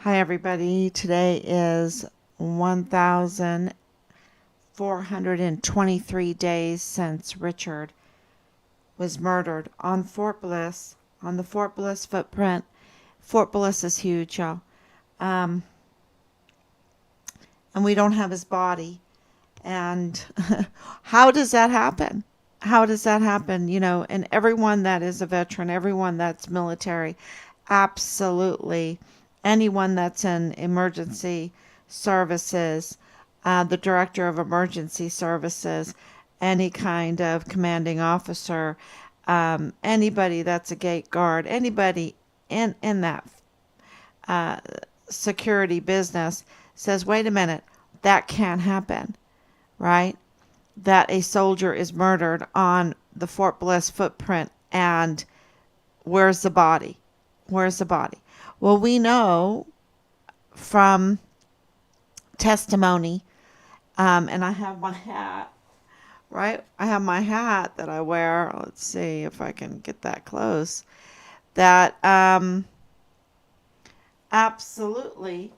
Hi, everybody. Today is 1,423 days since Richard was murdered on Fort Bliss, on the Fort Bliss footprint. Fort Bliss is huge, y'all. Um, and we don't have his body. And how does that happen? How does that happen? And everyone that is a veteran, everyone that's military, absolutely, anyone that's in emergency services, the director of emergency services, any kind of commanding officer, anybody that's a gate guard, anybody in that uh, security business says, wait a minute, that can't happen, right? That a soldier is murdered on the Fort Bliss footprint, and where's the body? Where's the body? Well, we know from testimony, and I have my hat, right? I have my hat that I wear. Let's see if I can get that close. That absolutely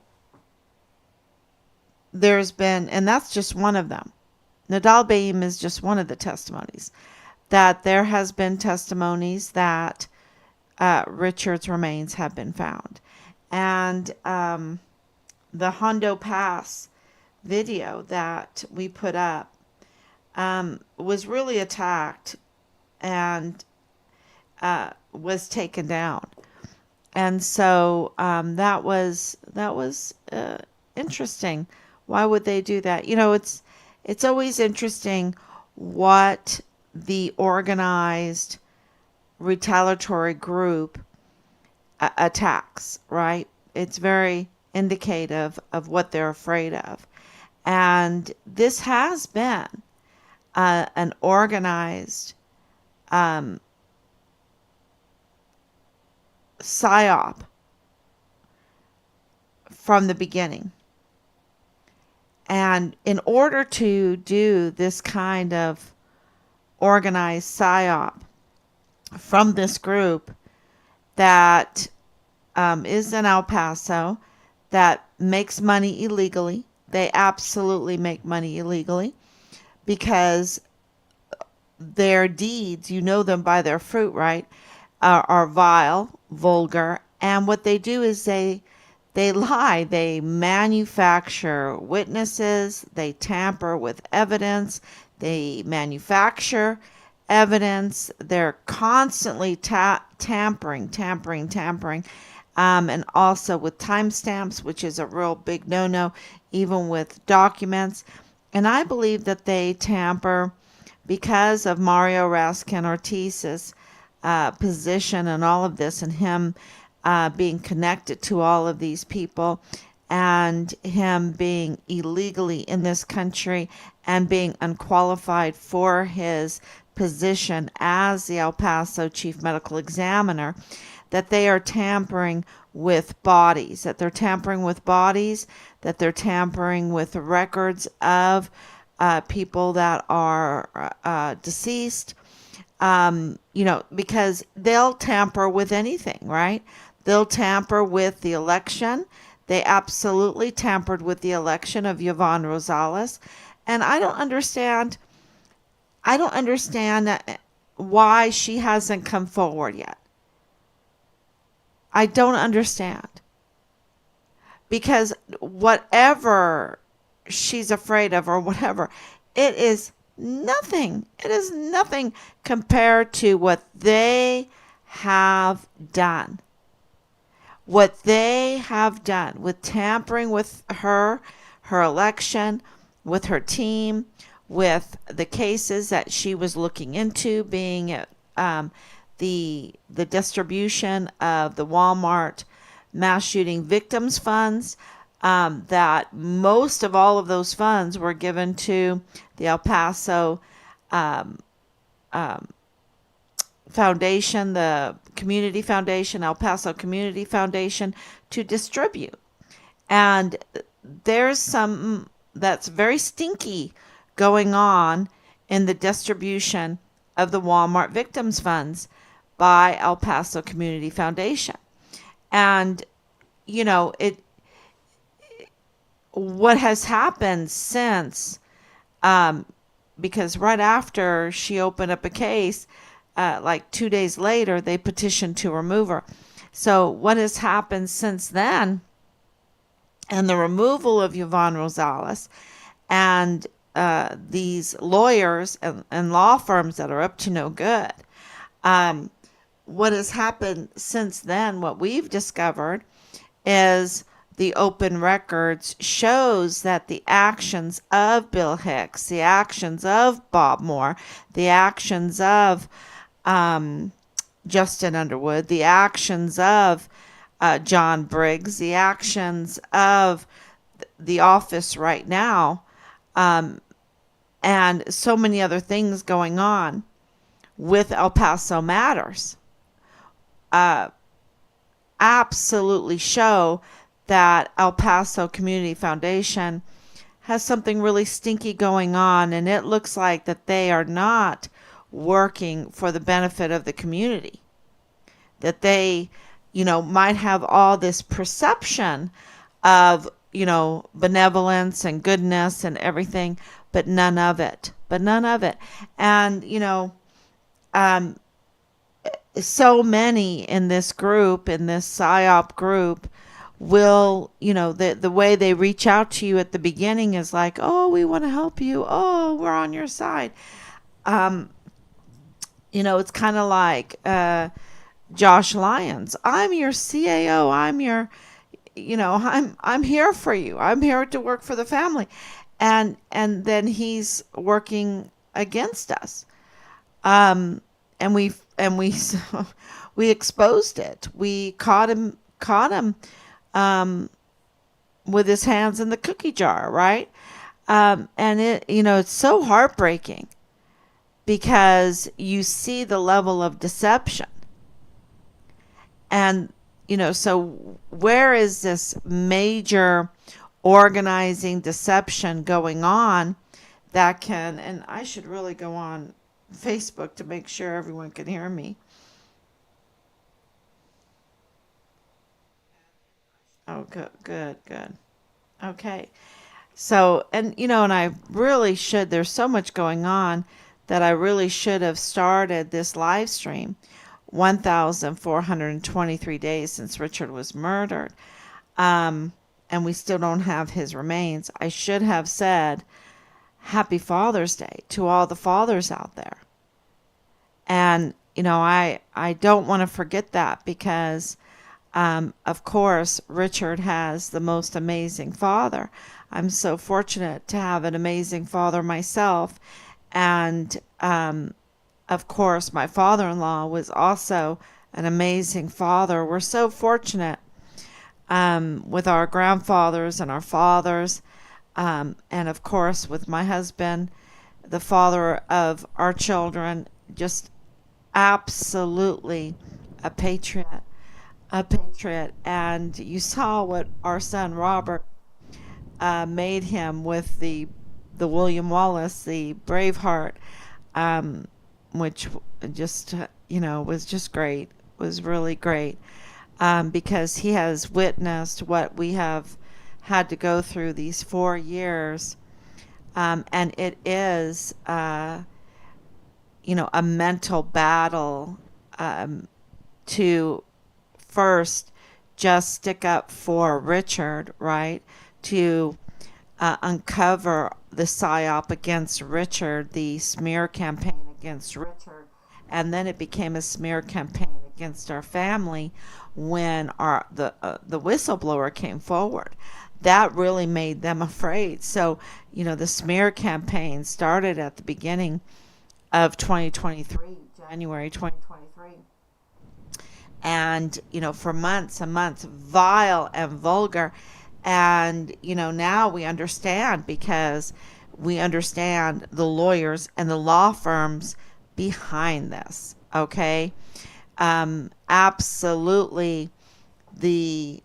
there's been, and that's just one of them. Nadal Baim is just one of the testimonies. That there has been testimonies that Richard's remains have been found. And the Hondo Pass video that we put up was really attacked and was taken down. And so that was interesting. Why would they do that? It's always interesting what the organized retaliatory group attacks, right? It's very indicative of what they're afraid of. And this has been an organized psyop from the beginning. And in order to do this kind of organized psyop from this group that is in El Paso, that makes money illegally, they absolutely make money illegally because their deeds, you know them by their fruit, right, are vile, vulgar, and what they do is they lie. They manufacture witnesses. They tamper with evidence. They manufacture evidence. They're constantly tampering, and also with timestamps, which is a real big no-no, even with documents. And I believe that they tamper because of Mario Raskin Ortiz's position and all of this, and him being connected to all of these people, and him being illegally in this country and being unqualified for his position as the El Paso chief medical examiner, that they are tampering with bodies, that they're tampering with the records of people that are deceased, because they'll tamper with anything, right? They'll tamper with the election. They absolutely tampered with the election of Yvonne Rosales. And I don't understand why she hasn't come forward yet. I don't understand. Because whatever she's afraid of or whatever, it is nothing. It is nothing compared to what they have done. What they have done with tampering with her election, with her team, with the cases that she was looking into, being the distribution of the Walmart mass shooting victims funds, that most of all of those funds were given to the El Paso Foundation, the Community Foundation, El Paso Community Foundation, to distribute. And there's some that's very stinky going on in the distribution of the Walmart victims funds by El Paso Community Foundation. And, what has happened since, um, because right after she opened up a case, like 2 days later, they petitioned to remove her. So, what has happened since then, and the removal of Yvonne Rosales, and these lawyers and law firms that are up to no good. Um, what has happened since then, what we've discovered, is the open records shows that the actions of Bill Hicks, the actions of Bob Moore, the actions of um, Justin Underwood, the actions of John Briggs, the actions of the office right now, um, and so many other things going on with El Paso Matters, uh, absolutely show that El Paso Community Foundation has something really stinky going on, and it looks like that they are not working for the benefit of the community. That they, might have all this perception of, benevolence and goodness and everything, but none of it. But none of it. And, um, so many in this group, in this PSYOP group, will, the way they reach out to you at the beginning is like, oh, we want to help you. Oh, we're on your side. Um, it's kind of like Josh Lyons. I'm your CAO. I'm here for you. I'm here to work for the family. And then he's working against us. And we we exposed it. We caught him um, with his hands in the cookie jar, right? And it's so heartbreaking because you see the level of deception. And, so where is this major organizing deception going on that can, and I should really go on Facebook to make sure everyone can hear me. Oh, good, good, good. Okay. So, and I really should, there's so much going on that I really should have started this live stream 1,423 days since Richard was murdered. Um, and we still don't have his remains. I should have said Happy Father's Day to all the fathers out there. And, I don't want to forget that because, of course, Richard has the most amazing father. I'm so fortunate to have an amazing father myself. And, of course, my father in law was also an amazing father. We're so fortunate with our grandfathers and our fathers. And, of course, with my husband, the father of our children, just absolutely a patriot, a patriot. And you saw what our son Robert made him with the William Wallace, the Braveheart, um, which just was just great, was really great, because he has witnessed what we have had to go through these 4 years, and it is a mental battle, to first just stick up for Richard, right? To uncover the psyop against Richard, the smear campaign against Richard, and then it became a smear campaign against our family when the whistleblower came forward. That really made them afraid. So, the smear campaign started at the beginning of 2023, January 2023. And, for months and months, vile and vulgar. And, now we understand because we understand the lawyers and the law firms behind this. Okay. Absolutely. The,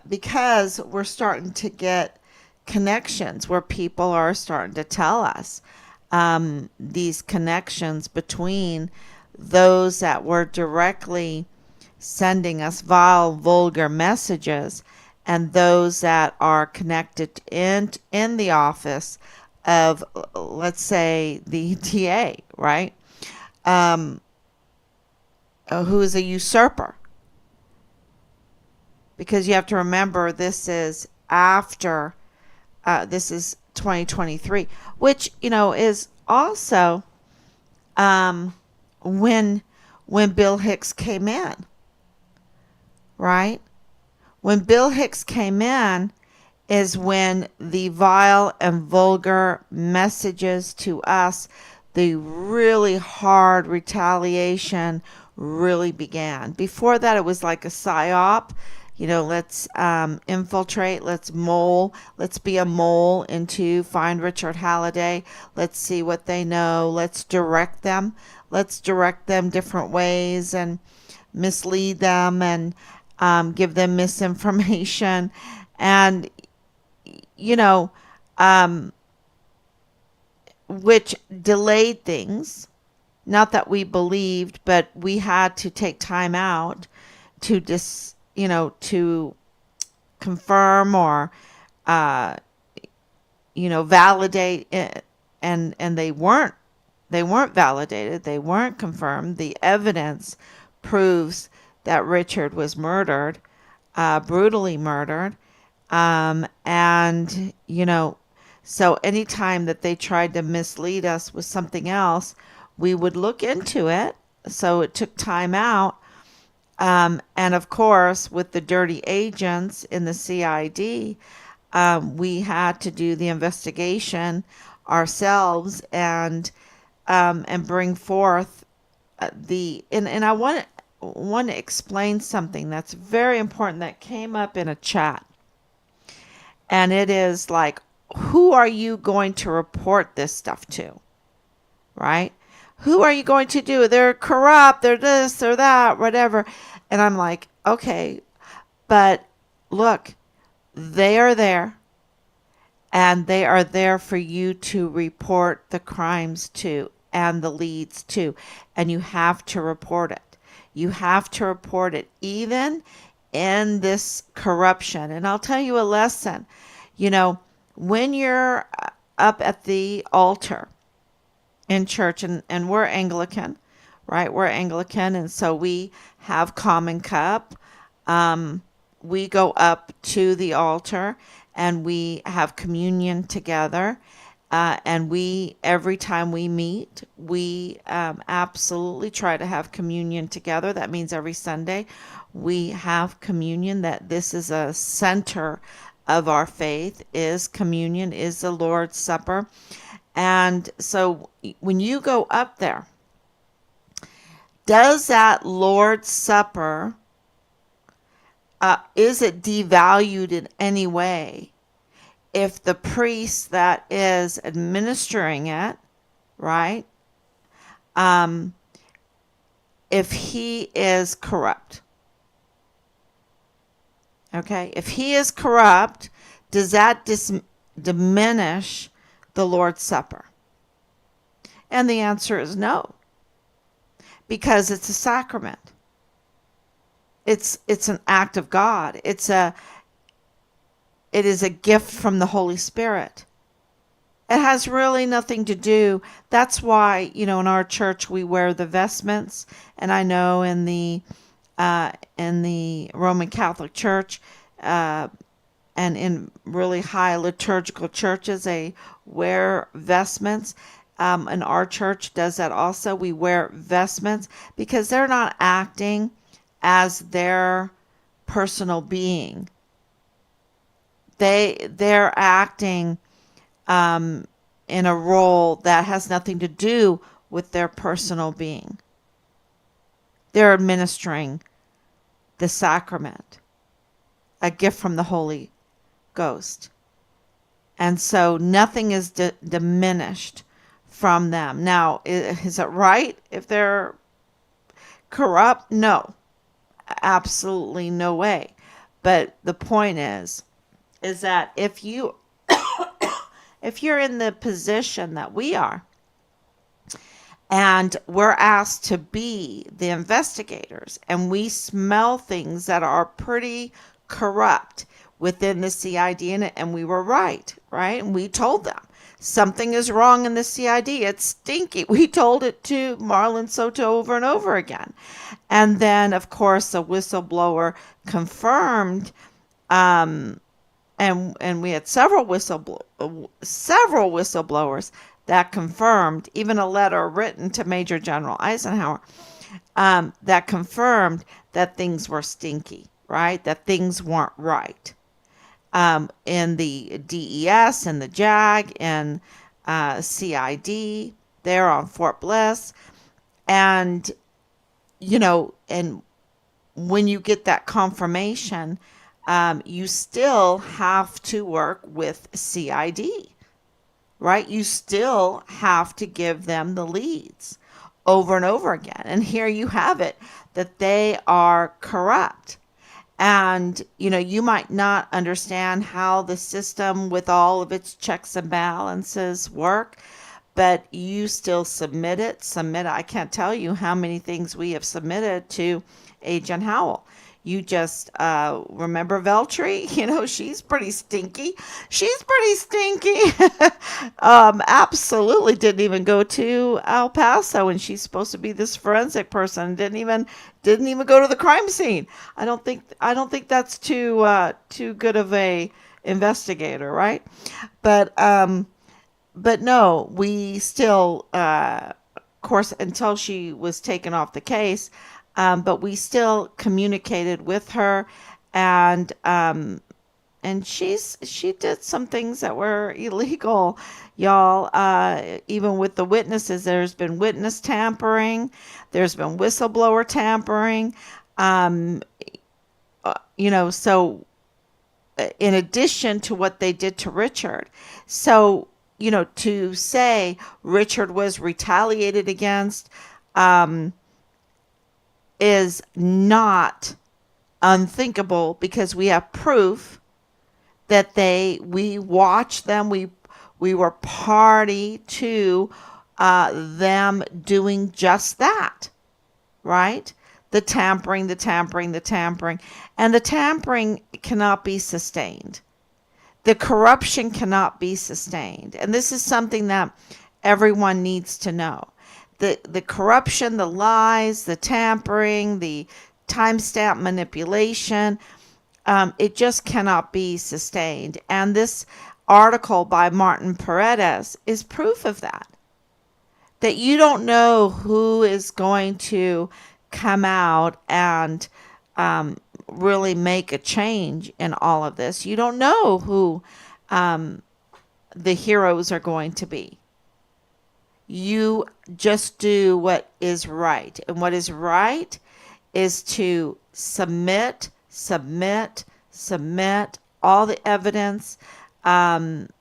because we're starting to get connections where people are starting to tell us these connections between those that were directly sending us vile, vulgar messages and those that are connected in the office of, let's say, the DA, right? Um, who is a usurper. Because you have to remember, this is after, this is 2023, which, is also um, when Bill Hicks came in, right? When Bill Hicks came in is when the vile and vulgar messages to us, the really hard retaliation really began. Before that, it was like a psyop. Let's infiltrate, let's mole, let's be a mole into find Richard Halliday. Let's see what they know. Let's direct them. Let's direct them different ways and mislead them and give them misinformation. And you know, um, which delayed things. Not that we believed, but we had to take time out to to confirm or, uh, validate it. And they weren't validated. They weren't confirmed. The evidence proves that Richard was murdered, brutally murdered. And, so anytime that they tried to mislead us with something else, we would look into it. So it took time out. And of course, with the dirty agents in the CID, we had to do the investigation ourselves and bring forth and I want to explain something that's very important that came up in a chat. And it is like, who are you going to report this stuff to? Right? Who are you going to do? They're corrupt, they're this or that, whatever. And I'm like, okay, but look, they are there, and they are there for you to report the crimes to and the leads to. And you have to report it. You have to report it, even in this corruption. And I'll tell you a lesson. When you're up at the altar in church, and we're Anglican, right? We're Anglican, and so we have common cup. We go up to the altar and we have communion together. And every time we meet, we absolutely try to have communion together. That means every Sunday we have communion. That this is a center of our faith, is communion, is the Lord's Supper. And so when you go up there, does that Lord's Supper, is it devalued in any way if the priest that is administering it, right, if he is corrupt? Okay, if he is corrupt, does that diminish the Lord's Supper? And the answer is no, because it's a sacrament. It's an act of God. It is a gift from the Holy Spirit. It has really nothing to do. That's why, in our church we wear the vestments, and I know in the Roman Catholic Church, and in really high liturgical churches, they wear vestments. And our church does that also. We wear vestments because they're not acting as their personal being. They're acting in a role that has nothing to do with their personal being. They're administering the sacrament, a gift from the Holy Ghost. And so nothing is diminished from them. Now, is it right if they're corrupt? No, absolutely no way. But the point is that if you're in the position that we are, and we're asked to be the investigators, and we smell things that are pretty corrupt, within the CID, and we were right, right? And we told them something is wrong in the CID. It's stinky. We told it to Marlon Soto over and over again. And then, of course, a whistleblower confirmed, and we had several whistleblowers that confirmed, even a letter written to Major General Eisenhower, that confirmed that things were stinky, right? That things weren't right. In the DES and the JAG and CID there on Fort Bliss. And, and when you get that confirmation, you still have to work with CID, right? You still have to give them the leads over and over again. And here you have it, that they are corrupt. And, you might not understand how the system with all of its checks and balances work, but you still submit it. I can't tell you how many things we have submitted to Agent Howell. You just remember Veltri, she's pretty stinky. Absolutely didn't even go to El Paso, and she's supposed to be this forensic person. Didn't even go to the crime scene. I don't think that's too good of a investigator, right? But no, we still, of course, until she was taken off the case. But we still communicated with her, and she did some things that were illegal, y'all. Even with the witnesses, there's been witness tampering, there's been whistleblower tampering. So in addition to what they did to Richard, so to say Richard was retaliated against. Is not unthinkable, because we have proof that we watched them. We were party to them doing just that, right? The tampering, and the tampering cannot be sustained. The corruption cannot be sustained, and this is something that everyone needs to know. The corruption, the lies, the tampering, the timestamp manipulation, it just cannot be sustained. And this article by Martin Paredes is proof of that. That you don't know who is going to come out and really make a change in all of this. You don't know who the heroes are going to be. You just do what is right. And what is right is to submit all the evidence. And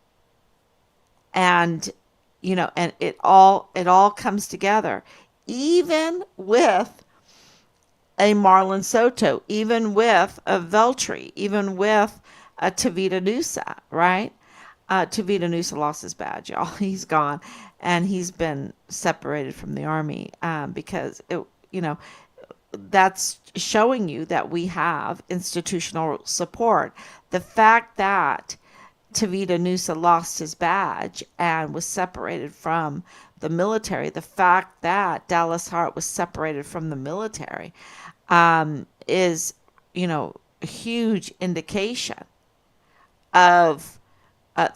it all comes together. Even with a Marlon Soto, even with a Veltri, even with a Tavita Nusa, right? Tavita Nusa lost his badge, y'all. He's gone, and he's been separated from the Army because that's showing you that we have institutional support. The fact that Tavita Nusa lost his badge and was separated from the military, the fact that Dallas Hart was separated from the military, is a huge indication of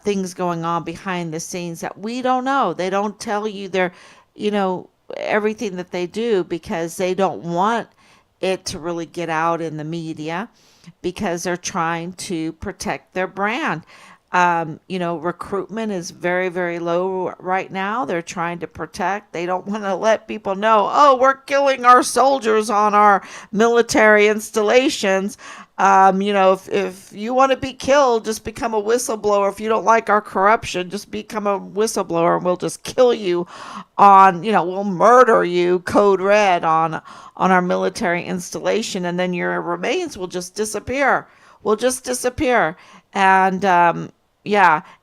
things going on behind the scenes that we don't know. They don't tell you everything that they do, because they don't want it to really get out in the media, because they're trying to protect their brand. Recruitment is very, very low right now. They're trying to protect. They don't want to let people know, oh, we're killing our soldiers on our military installations. If you want to be killed, just become a whistleblower. If you don't like our corruption, just become a whistleblower, and we'll just kill you we'll murder you, code red, on our military installation, and then your remains will just disappear. And, and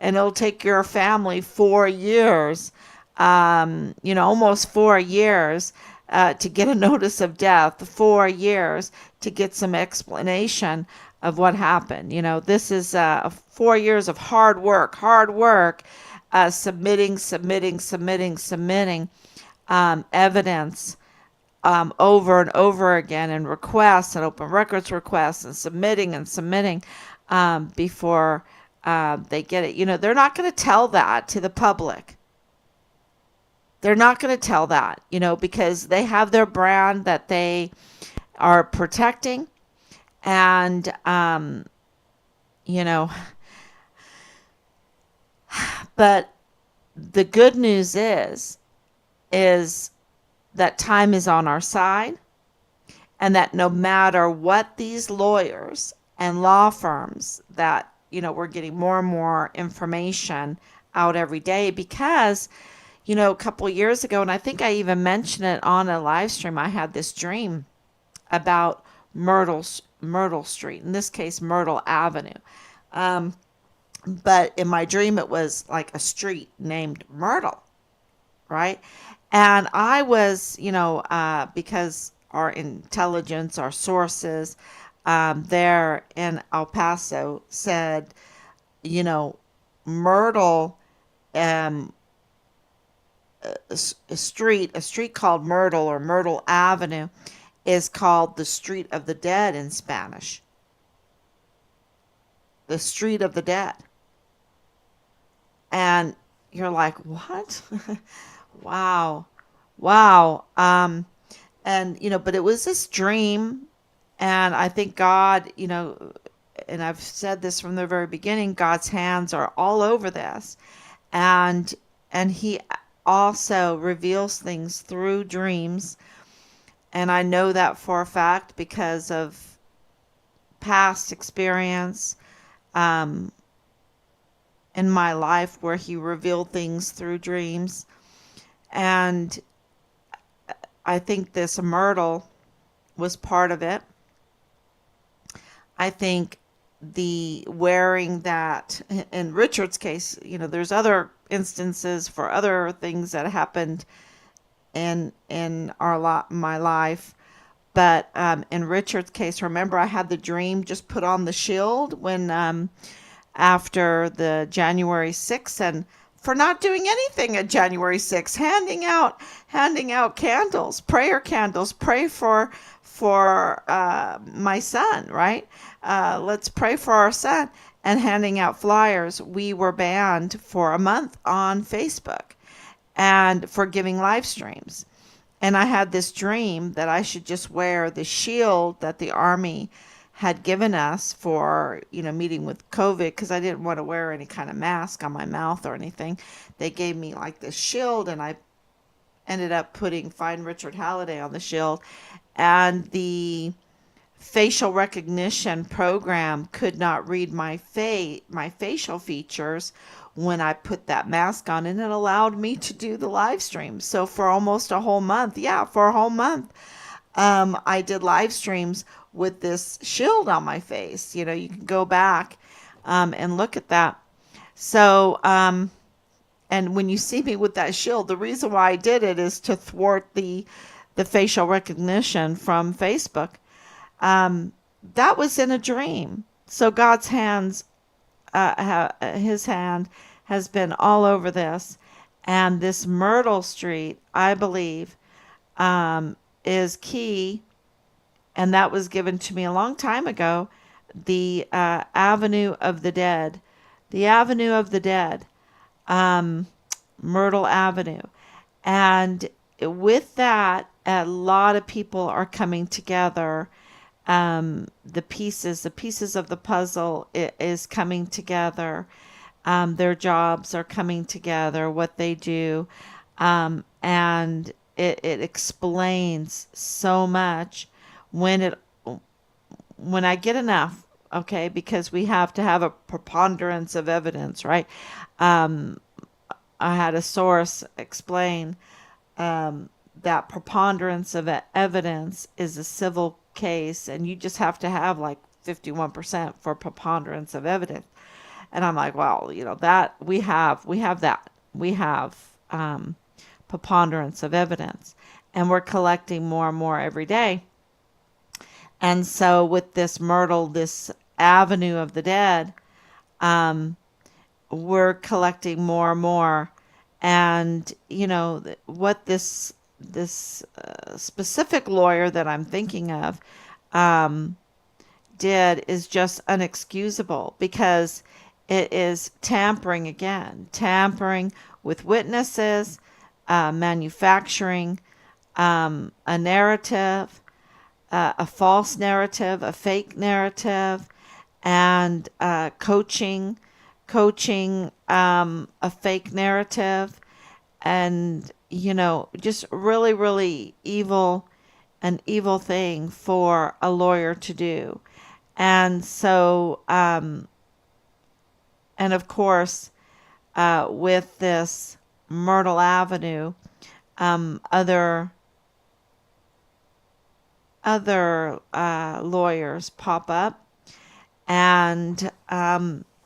it'll take your family 4 years, almost 4 years, to get a notice of death, 4 years to get some explanation of what happened. This is 4 years of hard work, submitting evidence over and over again, and requests and open records requests, and submitting before they get it. They're not going to tell that to the public. They're not going to tell that, because they have their brand that they are protecting. And, you know, but the good news is that time is on our side, and that no matter what these lawyers and law firms that, we're getting more and more information out every day, because, a couple years ago, and I think I even mentioned it on a live stream, I had this dream about Myrtle Street, in this case, Myrtle Avenue. But in my dream, it was like a street named Myrtle, right? And I was, because our intelligence, our sources there in El Paso said, Myrtle, a street called Myrtle, or Myrtle Avenue, is called the Street of the Dead in Spanish. The Street of the Dead. And you're like, what? Wow. Wow. And, but it was this dream. And I think God, and I've said this from the very beginning, God's hands are all over this. And he also reveals things through dreams. And I know that for a fact because of past experience in my life where he revealed things through dreams. And I think this Myrtle was part of it. I think the wearing that, in Richard's case, there's other instances for other things that happened in my life. But in Richard's case, remember I had the dream, just put on the shield when after the January 6th, and for not doing anything at January 6th, handing out candles, prayer candles, pray for my son, right? Let's pray for our son, and handing out flyers. We were banned for a month on Facebook and for giving live streams. And I had this dream that I should just wear the shield that the Army had given us for, meeting with COVID, because I didn't want to wear any kind of mask on my mouth or anything. They gave me like this shield, and I ended up putting Find Richard Halliday on the shield. And the facial recognition program could not read my facial features when I put that mask on, and it allowed me to do the live stream. So for almost a whole month, I did live streams with this shield on my face. You can go back and look at that. So, and when you see me with that shield, the reason why I did it is to thwart the facial recognition from Facebook. That was in a dream. So God's hands, his hand has been all over this. And this Myrtle Street, I believe, is key. And that was given to me a long time ago. The Avenue of the Dead. The Avenue of the Dead. Myrtle Avenue. And with that, a lot of people are coming together. The pieces of the puzzle is coming together. Their jobs are coming together, what they do. And it explains so much when I get enough, okay, because we have to have a preponderance of evidence, right? I had a source explain that preponderance of evidence is a civil case, and you just have to have like 51% for preponderance of evidence. And I'm like, well, that we have that. We have preponderance of evidence, and we're collecting more and more every day. And so with this Myrtle, this avenue of the dead, um, we're collecting more and more. And what this specific lawyer that I'm thinking of um, did is just unexcusable, because it is tampering again, tampering with witnesses, manufacturing a narrative, a false narrative, a fake narrative, and coaching a fake narrative, and just really, really an evil thing for a lawyer to do. And so, and of course, with this Myrtle Avenue, other lawyers pop up, and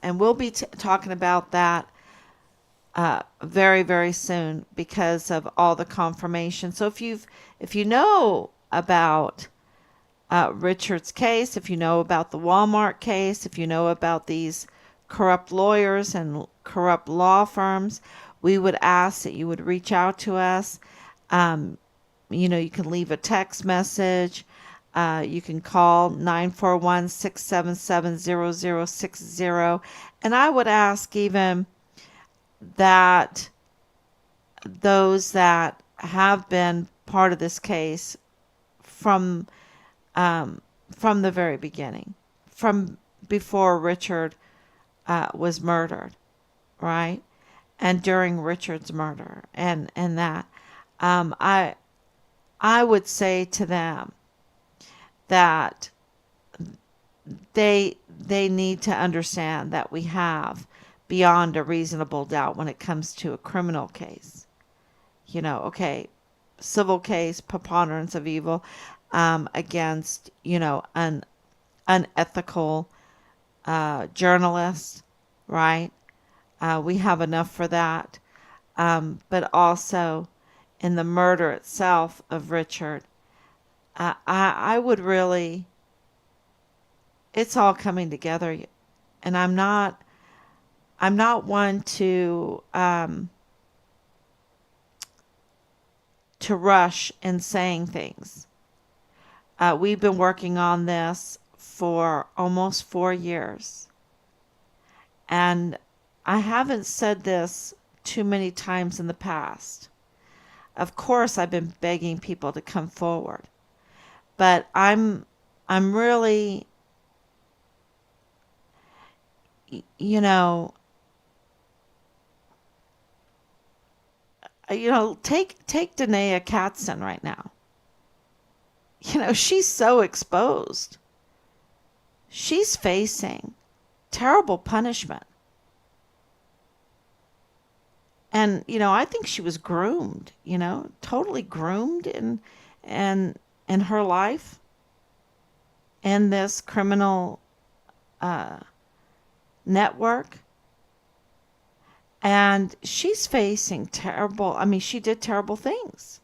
we'll be talking about that very, very soon, because of all the confirmation. So if you know about Richard's case, if you know about the Walmart case, if you know about these corrupt lawyers and corrupt law firms, we would ask that you would reach out to us. Um, you can leave a text message. You can call 941-677-0060. And I would ask even that those that have been part of this case from from the very beginning, from before Richard was murdered, right? And during Richard's murder, and that, um, I I would say to them that they need to understand that we have beyond a reasonable doubt when it comes to a criminal case. Okay, civil case, preponderance of evil, against an unethical journalist, right? We have enough for that. But also in the murder itself of Richard, I would really, it's all coming together, and I'm not one to rush in saying things. We've been working on this for almost 4 years, and I haven't said this too many times in the past. Of course, I've been begging people to come forward, but I'm really, you know, take Danae Katzen right now. She's so exposed. She's facing terrible punishment. And I think she was groomed, totally groomed in her life in this criminal uh, network. And she's facing terrible, I mean, she did terrible things.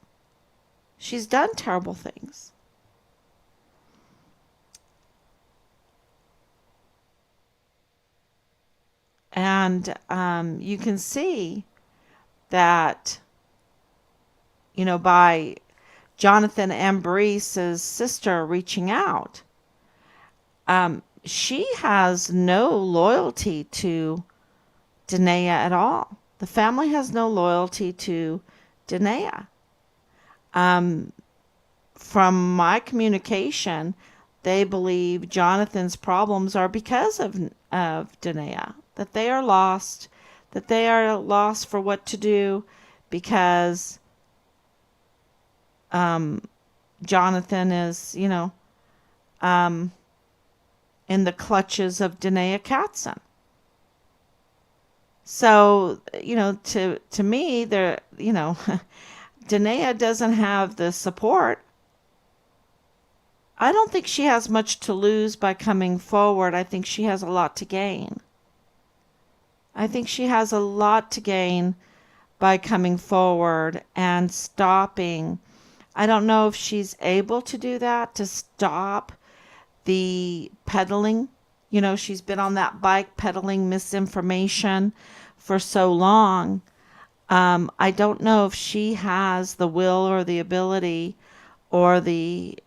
She's done terrible things. And you can see that, by Jonathan Ambrese's sister reaching out, she has no loyalty to Danae at all. The family has no loyalty to Danae. Um, from my communication, they believe Jonathan's problems are because of Danae, that they are lost, for what to do, because um, Jonathan is, um, in the clutches of Danae Katzen. So, to me, there, Danae doesn't have the support. I don't think she has much to lose by coming forward. I think she has a lot to gain. I think she has a lot to gain by coming forward and stopping. I don't know if she's able to do that, to stop the peddling She's been on that bike peddling misinformation for so long. I don't know if she has the will or the ability or the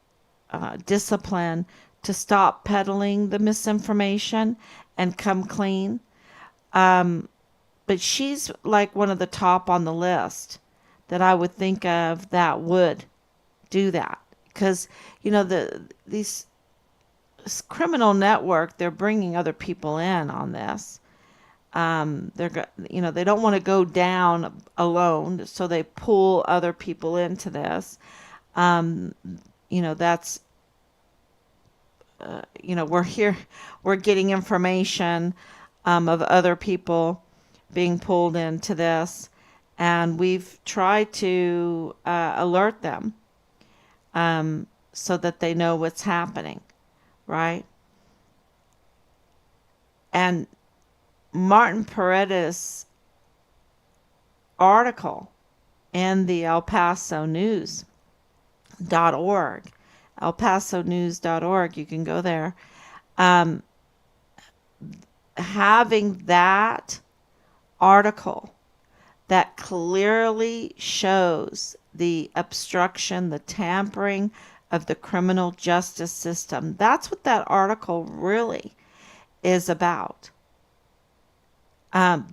discipline to stop peddling the misinformation and come clean. But she's like one of the top on the list that I would think of that would do that. Because, these this criminal network, they're bringing other people in on this. They don't want to go down alone, so they pull other people into this. Um, that's we're getting information of other people being pulled into this, and we've tried to alert them so that they know what's happening, right? And Martin Paredes' article in the El Paso News.org, elpasonews.org, you can go there. Um, Having that article that clearly shows the obstruction, the tampering of the criminal justice system. That's what that article really is about.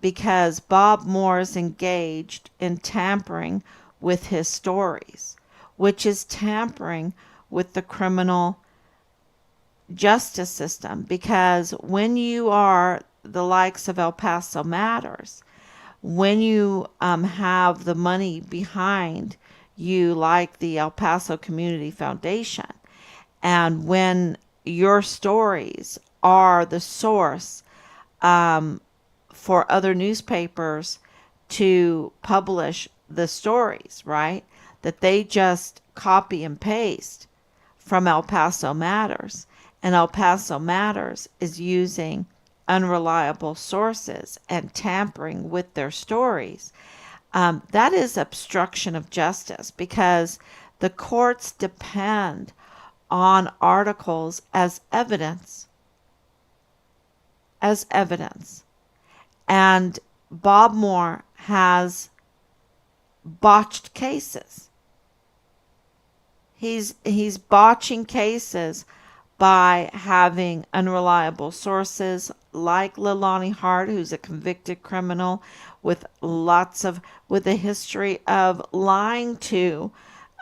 Because Bob Moore is engaged in tampering with his stories, which is tampering with the criminal justice system. Because when you are the likes of El Paso Matters, when you have the money behind you, like the El Paso Community Foundation, and when your stories are the source for other newspapers to publish the stories, right? That they just copy and paste from El Paso Matters. And El Paso Matters is using unreliable sources and tampering with their stories. That is obstruction of justice, because the courts depend on articles as evidence. As evidence. And Bob Moore has botched cases. He's botching cases by having unreliable sources like Leilani Hart, who's a convicted criminal with a history of lying to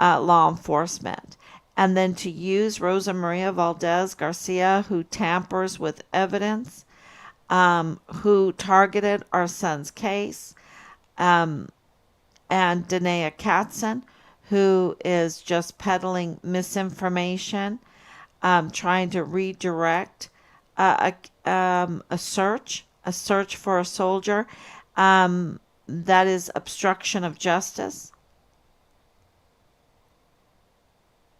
law enforcement, and then to use Rosa Maria Valdez Garcia, who tampers with evidence, who targeted our son's case, and Danae Katzen, who is just peddling misinformation, trying to redirect a search for a soldier. That is obstruction of justice.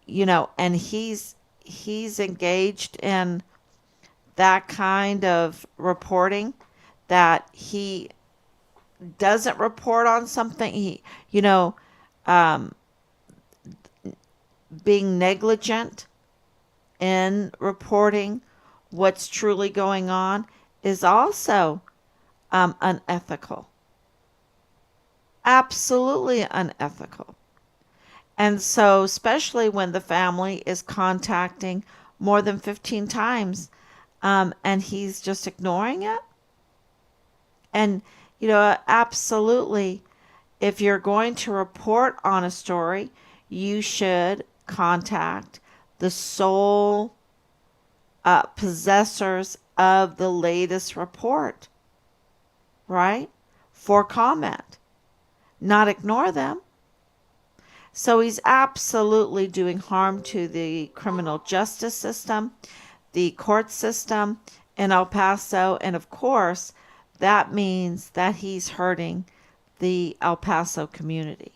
And he's engaged in that kind of reporting, that he doesn't report on something. Um, Being negligent in reporting what's truly going on is also unethical. Absolutely unethical. And so, especially when the family is contacting more than 15 times, and he's just ignoring it. And, absolutely, if you're going to report on a story, you should contact the sole possessors of the latest report, right? For comment, not ignore them. So he's absolutely doing harm to the criminal justice system, the court system in El Paso, and of course, that means that he's hurting the El Paso community.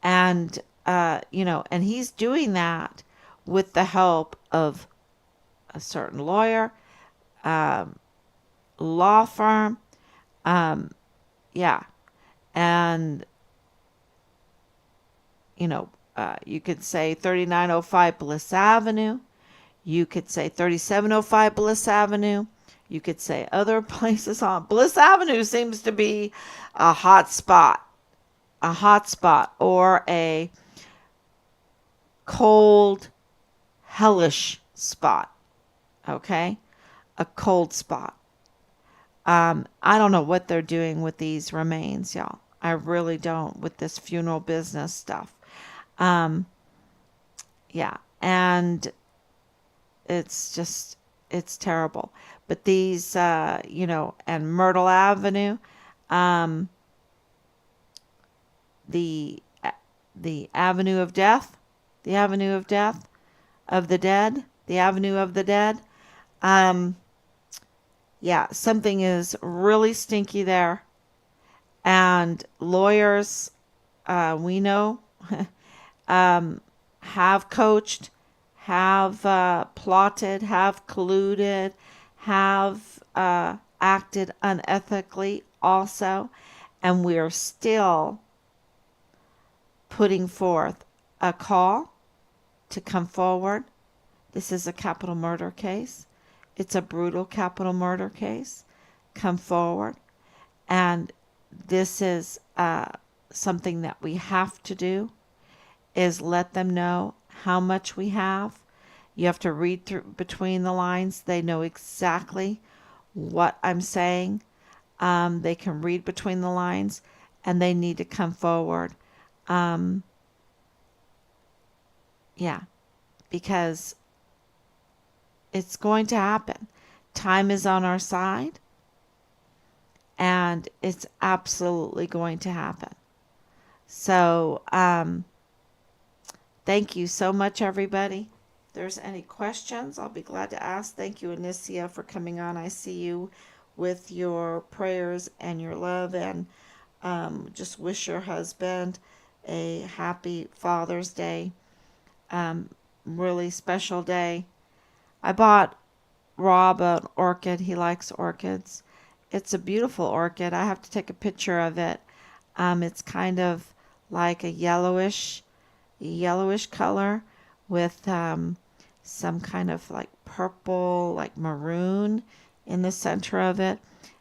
And, and he's doing that with the help of a certain lawyer, law firm, yeah. And, you could say 3905 Bliss Avenue. You could say 3705 Bliss Avenue. You could say other places on Bliss Avenue seems to be a hot spot, or a cold, hellish spot. Okay, a cold spot. I don't know what they're doing with these remains, y'all. I really don't, with this funeral business stuff. Um, yeah, and it's just, it's terrible. But these, and Myrtle Avenue, um, the the Avenue of Death, the Avenue of Death of the Dead, the Avenue of the Dead. Um, yeah, something is really stinky there, and lawyers, we know, um, have coached, have plotted, have colluded, have acted unethically also, and we're still putting forth a call to come forward. This is a capital murder case. It's a brutal capital murder case. Come forward. And this is something that we have to do, is let them know how much we have. You have to read through between the lines. They know exactly what I'm saying. They can read between the lines, and they need to come forward. Um, yeah, because it's going to happen. Time is on our side, and it's absolutely going to happen. So, thank you so much, everybody. If there's any questions, I'll be glad to ask. Thank you, Anicia, for coming on. I see you with your prayers and your love, and just wish your husband a happy Father's Day. Um, really special day. I bought Rob an orchid. He likes orchids. It's a beautiful orchid. I have to take a picture of it. It's kind of like a yellowish color with some kind of like purple, like maroon in the center of it.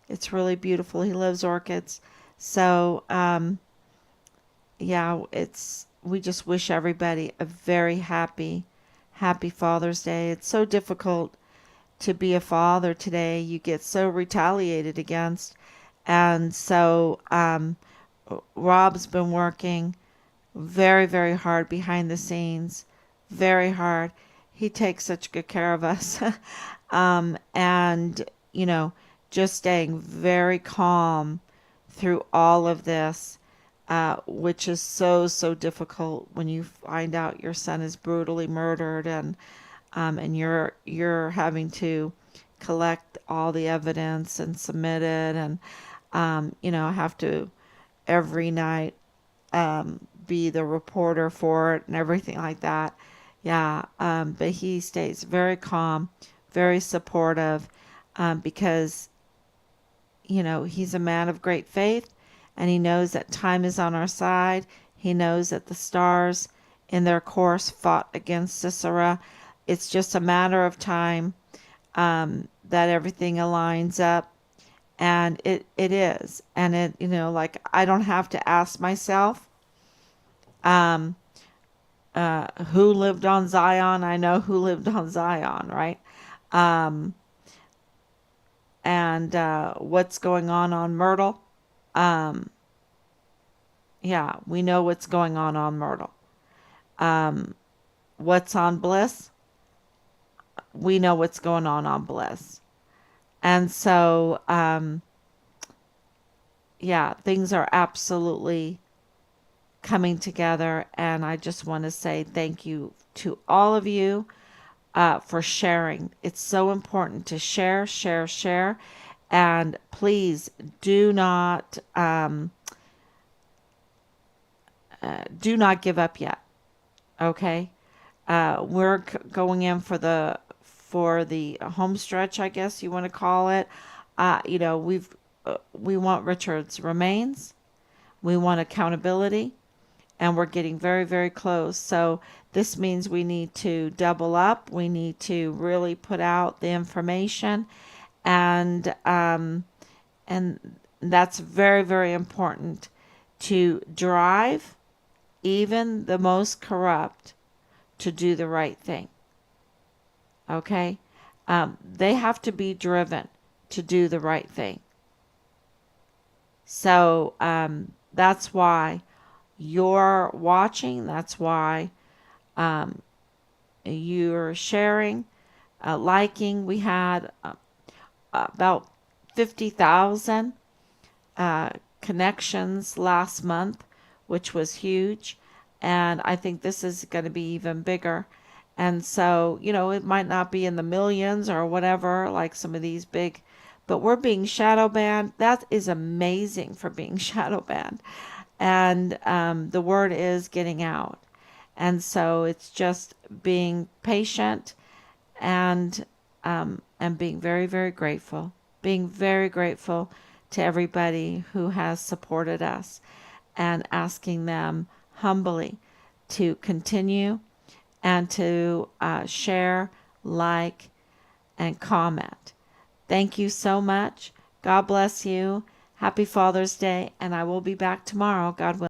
It's really beautiful. He loves orchids. So, yeah, we just wish everybody a very happy Father's Day. It's so difficult to be a father today. You get so retaliated against. And so, Rob's been working very, very hard behind the scenes, very hard. He takes such good care of us. And, just staying very calm through all of this, which is so, so difficult when you find out your son is brutally murdered, and you're having to collect all the evidence and submit it, and have to every night be the reporter for it and everything like that. Yeah, but he stays very calm, very supportive, because he's a man of great faith, and he knows that time is on our side. He knows that the stars in their course fought against Sisera. It's just a matter of time, that everything aligns up, and it is. And like, I don't have to ask myself, um, who lived on Zion. I know who lived on Zion, right? Um, and what's going on Myrtle. Um, yeah, we know what's going on Myrtle. Um, what's on Bliss? We know what's going on Bliss. And so, yeah, things are absolutely coming together. And I just want to say thank you to all of you for sharing. It's so important to share, share, share. And please do not give up yet. Okay, we're going in for the home stretch, I guess you want to call it. We want Richard's remains. We want accountability, and we're getting very, very close. So this means we need to double up. We need to really put out the information, and and that's very, very important to drive even the most corrupt to do the right thing. Okay? They have to be driven to do the right thing. So that's why you're watching. That's why you're sharing, liking. We had about 50,000 connections last month, which was huge. And I think this is going to be even bigger. And so, it might not be in the millions or whatever, like some of these big, but we're being shadow banned. That is amazing for being shadow banned. And the word is getting out. And so it's just being patient and being very, very grateful, being very grateful to everybody who has supported us and asking them humbly to continue and to share, like, and comment. Thank you so much. God bless you. Happy Father's Day, and I will be back tomorrow, God willing.